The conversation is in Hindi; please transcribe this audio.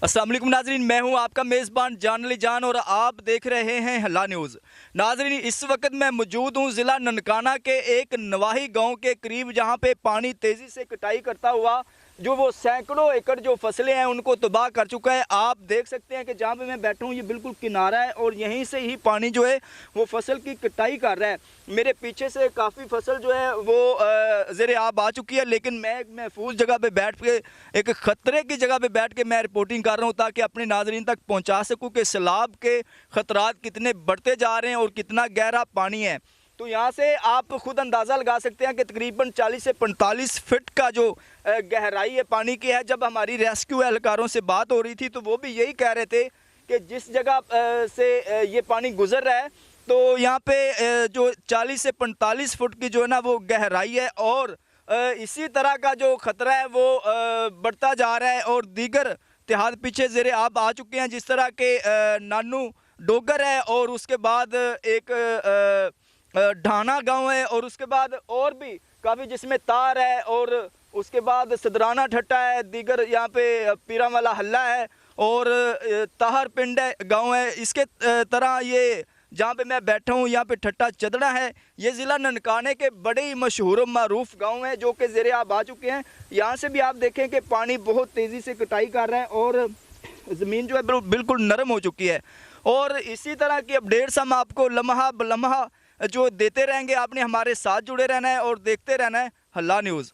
अस्सलाम वालेकुम नाजरीन, मैं हूं आपका मेज़बान जान अली जान और आप देख रहे हैं हल्ला न्यूज़। नाजरीन, इस वक्त मैं मौजूद हूं ज़िला ननकाना के एक नवाही गांव के करीब, जहां पे पानी तेज़ी से कटाई करता हुआ जो वो सैकड़ों एकड़ जो फसलें हैं उनको तबाह कर चुका है। आप देख सकते हैं कि जहां पे मैं बैठा हूं ये बिल्कुल किनारा है और यहीं से ही पानी जो है वो फसल की कटाई कर रहा है। मेरे पीछे से काफ़ी फसल जो है वो ज़ेरे आब आ चुकी है, लेकिन मैं एक महफूज जगह पे बैठ के, एक ख़तरे की जगह पे बैठ के मैं रिपोर्टिंग कर रहा हूँ ताकि अपने नाजरीन तक पहुँचा सकूँ कि सैलाब के ख़तरात कितने बढ़ते जा रहे हैं और कितना गहरा पानी है। तो यहाँ से आप खुद अंदाज़ा लगा सकते हैं कि तकरीबन 40 से 45 फीट का जो गहराई है पानी की है। जब हमारी रेस्क्यू एहलकारों से बात हो रही थी तो वो भी यही कह रहे थे कि जिस जगह से ये पानी गुजर रहा है तो यहाँ पे जो 40 से 45 फुट की जो है ना वो गहराई है और इसी तरह का जो ख़तरा है वो बढ़ता जा रहा है। और दीगर तिहाद पीछे ज़ेरे आब आ चुके हैं, जिस तरह के नानू डोगर है और उसके बाद एक ढाना गांव है और उसके बाद और भी काफ़ी जिसमें तार है और उसके बाद सदराना ठट्टा है, दीगर यहाँ पे पीरा वाला हल्ला है और ताहर पिंड है गाँव है। इसके तरह ये जहाँ पे मैं बैठा हूँ यहाँ पे ठट्टा चदड़ा है। ये ज़िला ननकाने के बड़े ही मशहूर मारूफ गांव है जो कि ज़ेरे आब आ चुके हैं। यहाँ से भी आप देखें कि पानी बहुत तेज़ी से कटाई कर रहा है और ज़मीन जो है बिल्कुल नरम हो चुकी है। और इसी तरह की अपडेट्स हम आपको लम्हा ब लम्हा जो देते रहेंगे। आपने हमारे साथ जुड़े रहना है और देखते रहना है हल्ला न्यूज़।